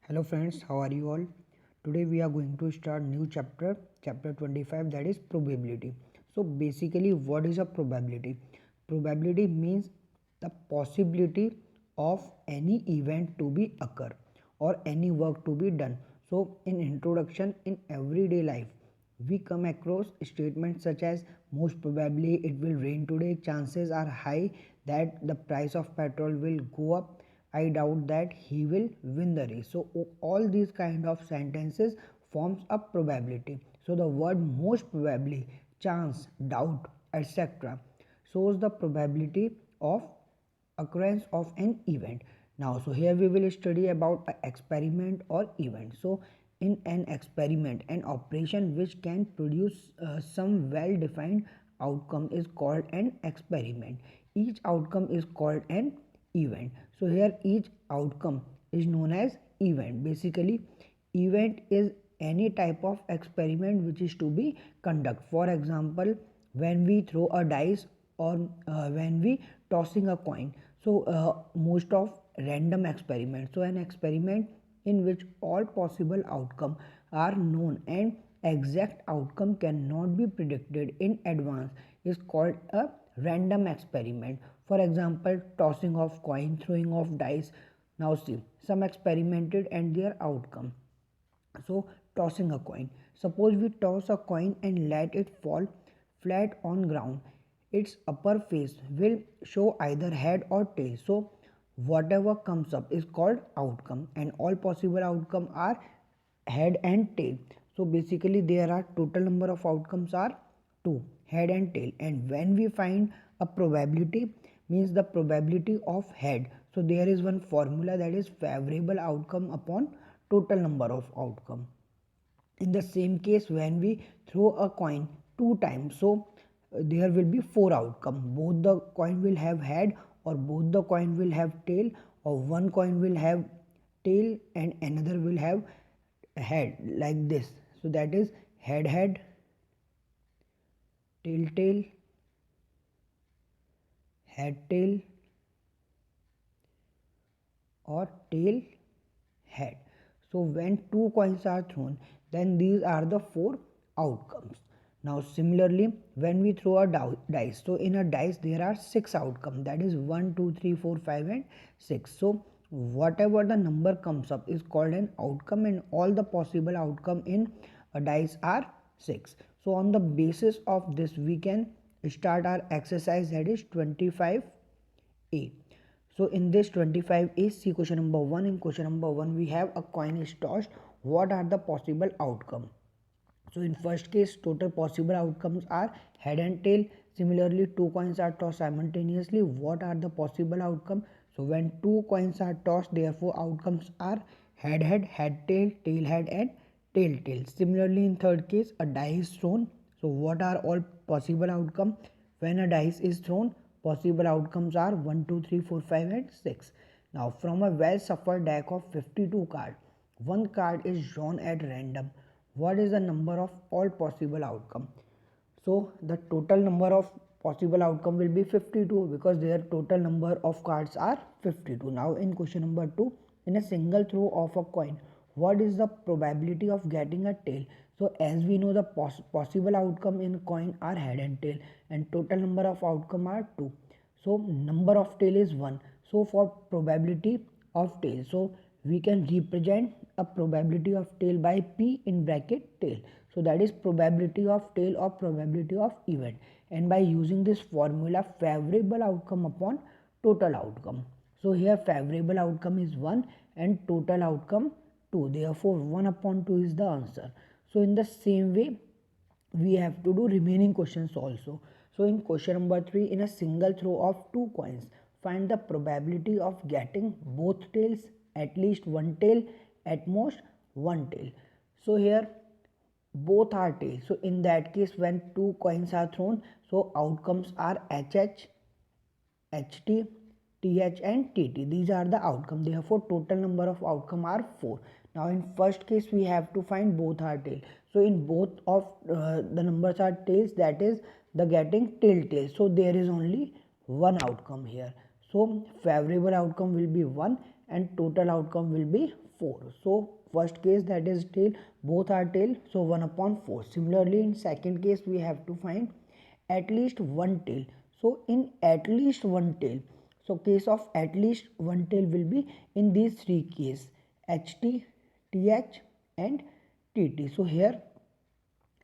Hello friends, how are you all? Today we are going to start new chapter 25, that is probability. So basically what is a probability? Probability means the possibility of any event to be occur or any work to be done. So in introduction, in everyday life we come across statements such as most probably it will rain today, chances are high that the price of petrol will go up, I doubt that he will win the race. So all these kind of sentences forms a probability. So the word most probably, chance, doubt, etc. shows the probability of occurrence of an event. Now, so here we will study about an experiment or event. So in an experiment, an operation which can produce some well defined outcome is called an experiment. Each outcome is called an event. So here each outcome is known as event. Basically event is any type of experiment which is to be conduct. For example, when we throw a dice or when we tossing a coin. So most of random experiments. So an experiment in which all possible outcome are known and exact outcome cannot be predicted in advance is called a random experiment. For example, tossing of coin, throwing of dice. Now see some experimented and their outcome. So tossing a coin, suppose we toss a coin and let it fall flat on ground, its upper face will show either head or tail. So whatever comes up is called outcome and all possible outcome are head and tail. So basically there are total number of outcomes are 2, head and tail, and when we find a probability means the probability of head. So there is one formula, that is favorable outcome upon total number of outcome. In the same case, when we throw a coin 2 times, so there will be 4 outcome. Both the coin will have head or both the coin will have tail, or one coin will have tail and another will have head, like this. So that is head head, tail tail, head tail, or tail head. So when 2 coins are thrown, then these are the 4 outcomes. Now similarly, when we throw a dice, so in a dice there are 6 outcomes, that is 1 2 3 4 5 and 6. So whatever the number comes up is called an outcome and all the possible outcome in a dice are 6. So on the basis of this we can start our exercise, that is 25A. So in this 25A, see question number 1. In question number 1 we have a coin is tossed. What are the possible outcome? So in first case, total possible outcomes are head and tail. Similarly, 2 coins are tossed simultaneously. What are the possible outcome? So when 2 coins are tossed, therefore outcomes are head head, head tail, tail head and tail tail. Similarly, in third case, a die is thrown. So what are all possible outcome? When a dice is thrown, possible outcomes are 1 2 3 4 5 and 6. Now from a well shuffled deck of 52 cards, one card is drawn at random. What is the number of all possible outcome? So the total number of possible outcome will be 52 because their total number of cards are 52. Now in question number 2, in a single throw of a coin, what is the probability of getting a tail? So as we know, the possible outcome in coin are head and tail and total number of outcome are 2. So number of tail is 1. So for probability of tail, so we can represent a probability of tail by P in bracket tail. So that is probability of tail or probability of event, and by using this formula, favorable outcome upon total outcome. So here favorable outcome is 1 and total outcome 2, therefore 1 upon 2 is the answer. So in the same way we have to do remaining questions also. So in question number 3, in a single throw of 2 coins, find the probability of getting both tails, at least one tail, at most one tail. So here both are tails. So in that case, when 2 coins are thrown, so outcomes are HH, HT, TH and TT. These are the outcome. Therefore, total number of outcome are 4. Now, in first case, we have to find both are tail. So, in both of the numbers are tails, that is the getting tail. So, there is only one outcome here. So, favorable outcome will be 1 and total outcome will be 4. So first case, that is tail, both are tail, so 1 upon 4. Similarly in second case we have to find at least one tail. So in at least one tail, so case of at least one tail will be in these three cases, HT, TH and TT. So here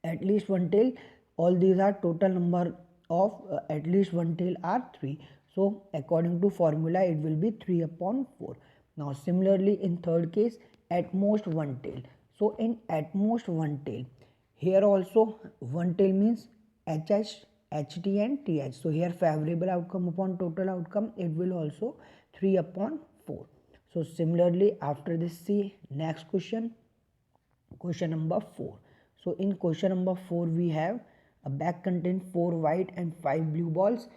at least one tail, all these are total number of at least one tail are 3. So according to formula it will be 3 upon 4. Now similarly in third case, at most one tail. So in at most one tail, here also one tail means HH, HT and TH. So here favorable outcome upon total outcome, it will also 3 upon 4. So similarly after this, see next question, question number 4. So in question number 4 we have a bag contain 4 white and 5 blue balls.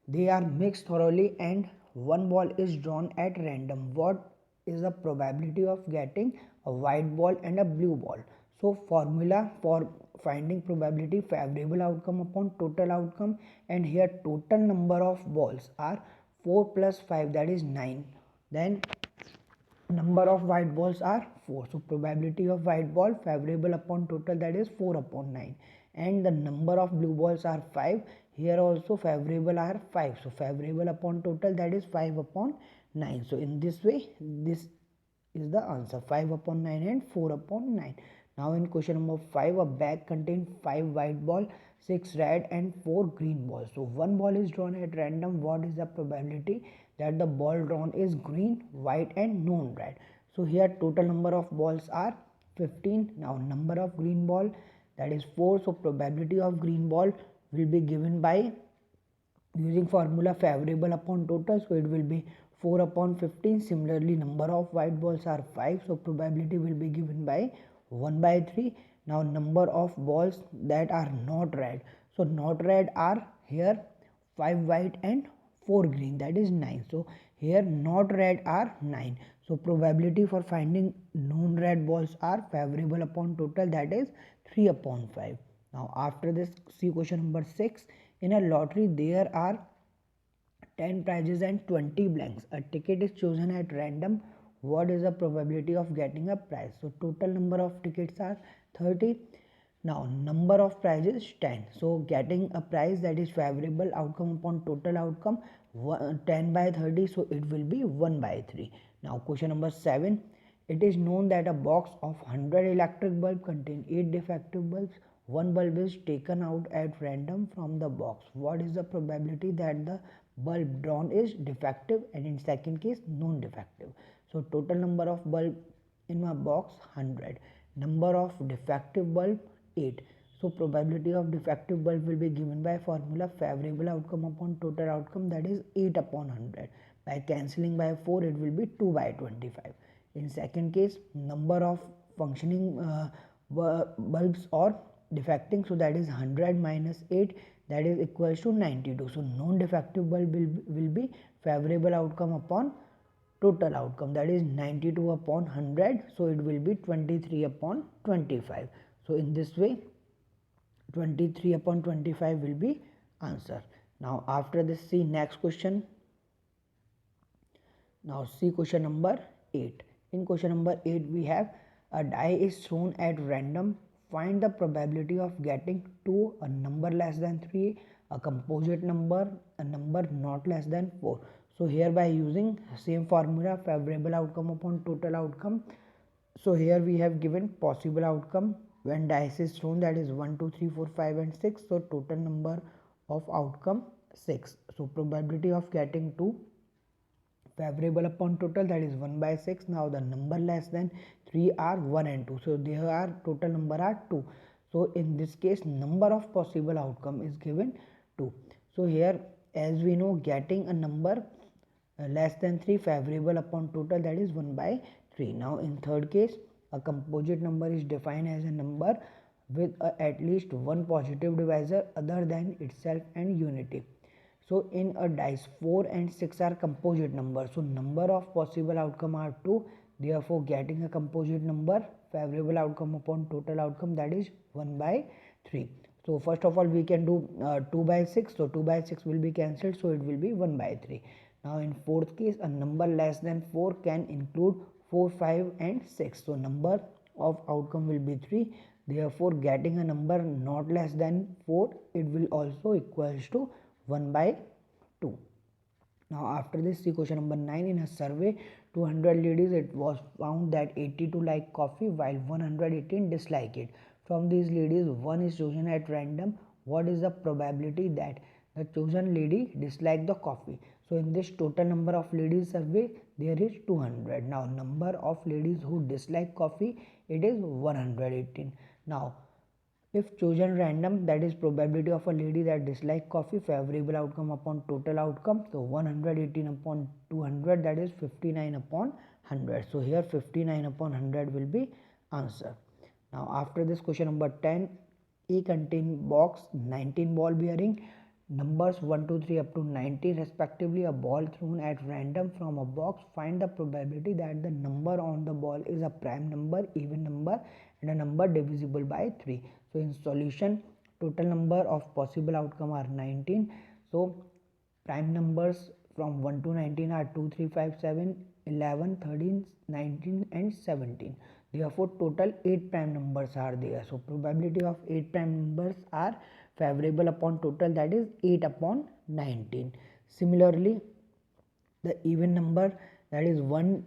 They are mixed thoroughly and one ball is drawn at random. What is the probability of getting a white ball and a blue ball? So formula for finding probability, favorable outcome upon total outcome, and here total number of balls are 4 plus 5, that is 9. Then number of white balls are 4, so probability of white ball favorable upon total, that is 4 upon 9, and the number of blue balls are 5. Here also favorable are 5, so favorable upon total, that is 5 upon 9. So in this way this is the answer, 5 upon 9 and 4 upon 9. Now in question number 5, a bag contains 5 white ball, 6 red and 4 green balls. So one ball is drawn at random. What is the probability that the ball drawn is green, white and non-red? So here total number of balls are 15. Now number of green ball, that is 4. So probability of green ball will be given by using formula favorable upon total, so it will be 4 upon 15. Similarly number of white balls are 5, so probability will be given by 1 by 3. Now number of balls that are not red, so not red are here 5 white and 4 green, that is 9. So here not red are 9, so probability for finding non red balls are favorable upon total, that is 3 upon 5. Now after this, see question number 6. In a lottery there are 10 prizes and 20 blanks. A ticket is chosen at random. What is the probability of getting a prize? So total number of tickets are 30. Now number of prizes 10. So getting a prize, that is favorable outcome upon total outcome, 10 by 30, so it will be 1 by 3. Now question number 7. It is known that a box of 100 electric bulb contain 8 defective bulbs. One bulb is taken out at random from the box. What is the probability that the bulb drawn is defective, and in second case non-defective? So total number of bulb in my box 100, number of defective bulb 8. So probability of defective bulb will be given by formula favorable outcome upon total outcome, that is 8 upon 100. By cancelling by 4 it will be 2 by 25. In second case, number of functioning bulbs or defecting, so that is 100 minus 8, that is equals to 92. So non-defective bulb will be favorable outcome upon total outcome, that is 92 upon 100, so it will be 23 upon 25. So in this way 23 upon 25 will be answer. Now after this, see next question. Now see question number 8. In question number 8 we have a die is thrown at random. Find the probability of getting 2, a number less than 3, a composite number, a number not less than 4. So here by using same formula favorable outcome upon total outcome, so here we have given possible outcome when dice is thrown, that is 1, 2, 3, 4, 5 and 6. So total number of outcome 6. So probability of getting 2 favorable upon total, that is 1 by 6. Now the number less than 3 are 1 and 2, so there are total number are 2. So in this case number of possible outcome is given 2. So here as we know, getting a number less than 3 favorable upon total, that is 1 by 3. Now in third case, a composite number is defined as a number with at least one positive divisor other than itself and unity. So in a dice 4 and 6 are composite numbers, so number of possible outcome are 2, therefore getting a composite number favorable outcome upon total outcome, that is 1 by 3. So first of all we can do 2 by 6, so 2 by 6 will be cancelled, so it will be 1 by 3. Now in fourth case, a number less than 4 can include 4, 5 and 6. So number of outcome will be 3. Therefore getting a number not less than 4, it will also equals to 1 by 2. Now after this, see question number 9. In a survey 200 ladies, it was found that 82 like coffee while 118 dislike it. From these ladies, one is chosen at random. What is the probability that the chosen lady dislike the coffee? So in this total number of ladies survey, there is 200. Now number of ladies who dislike coffee, it is 118. Now if chosen random, that is probability of a lady that dislike coffee, favorable outcome upon total outcome. So 118 upon 200, that is 59 upon 100. So here 59 upon 100 will be answer. Now after this, question number 10, A contain box 19 ball bearing numbers 1, 2, 3 up to 19 respectively, a ball thrown at random from a box. Find the probability that the number on the ball is a prime number, even number and a number divisible by 3. So in solution, total number of possible outcome are 19. So prime numbers from 1 to 19 are 2, 3, 5, 7, 11, 13, 19 and 17. Therefore total 8 prime numbers are there. So probability of 8 prime numbers are favorable upon total, that is 8 upon 19. Similarly, the even number, that is 1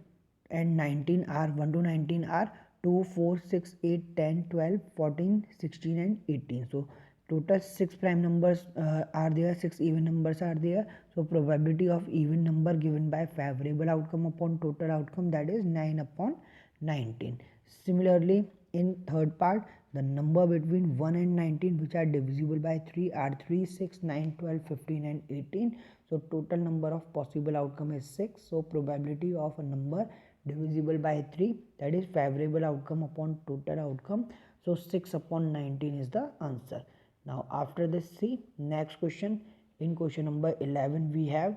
and 19 are 1 to 19 are 2, 4, 6, 8, 10, 12, 14, 16 and 18. So total 6 prime numbers are there, 6 even numbers are there. So probability of even number given by favorable outcome upon total outcome, that is 9 upon 19. Similarly, in third part, the number between 1 and 19 which are divisible by 3 are 3, 6, 9, 12, 15 and 18. So total number of possible outcome is 6. So probability of a number divisible by 3, that is favorable outcome upon total outcome. So 6 upon 19 is the answer. Now after this, see next question. In question number 11, we have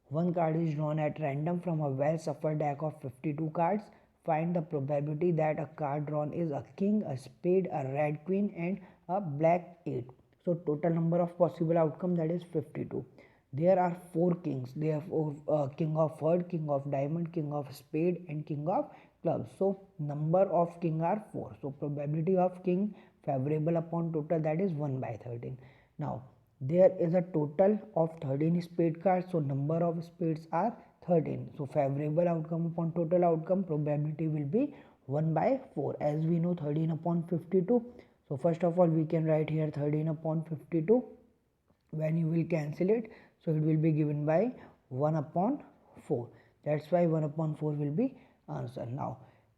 one card is drawn at random from a well shuffled deck of 52 cards. Find the probability that a card drawn is a king, a spade, a red queen and a black 8. So total number of possible outcome, that is 52. There are 4 kings. Therefore king of heart, king of diamond, king of spade and king of clubs. So number of king are 4. So probability of king favorable upon total, that is 1 by 13. Now there is a total of 13 spade cards. So number of spades are 13. So favorable outcome upon total outcome, probability will be 1 by 4. As we know 13 upon 52. So first of all we can write here 13 upon 52. When you will cancel it, so it will be given by 1 upon 4. That's why 1 upon 4 will be answer. Now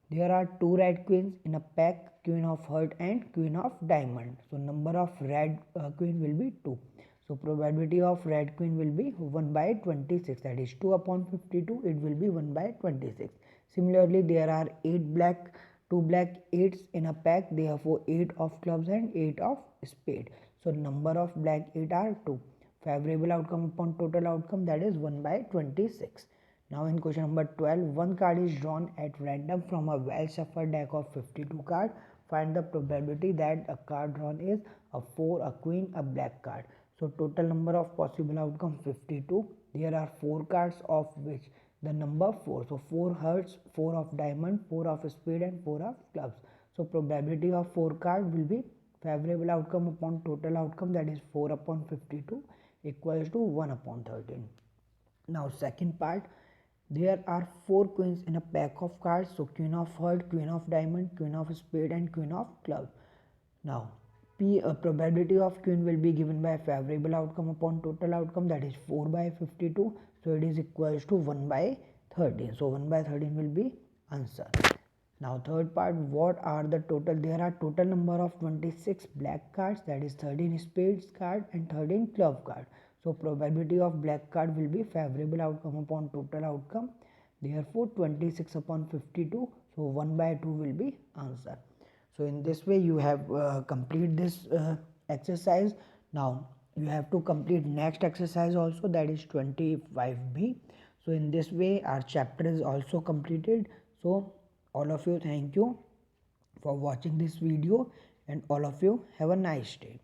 there are 2 red queens in a pack, queen of heart and queen of diamond. So number of red queen will be 2. So probability of red queen will be 1 by 26, that is 2 upon 52, it will be 1 by 26. Similarly, there are 2 black 8s in a pack, therefore 8 of clubs and 8 of spade. So number of black 8 are 2. Favorable outcome upon total outcome, that is 1 by 26. Now in question number 12, one card is drawn at random from a well shuffled deck of 52 cards. Find the probability that a card drawn is a 4, a queen, a black card. So total number of possible outcome 52. There are 4 cards of which the number 4. So 4 hearts, 4 of diamond, 4 of spade and 4 of clubs. So probability of 4 card will be favorable outcome upon total outcome, that is 4 upon 52 equals to 1 upon 13. Now second part, there are 4 queens in a pack of cards. So queen of heart, queen of diamond, queen of spade and queen of club. Now probability of queen will be given by favorable outcome upon total outcome, that is 4 by 52. So it is equals to 1 by 13. So 1 by 13 will be answer. Now third part, what are the total? There are total number of 26 black cards, that is 13 spades card and 13 club card. So probability of black card will be favorable outcome upon total outcome. Therefore 26 upon 52. So 1 by 2 will be answer. So in this way you have complete this exercise. Now you have to complete next exercise also, that is 25b. So in this way our chapter is also completed. So all of you, thank you for watching this video and all of you have a nice day.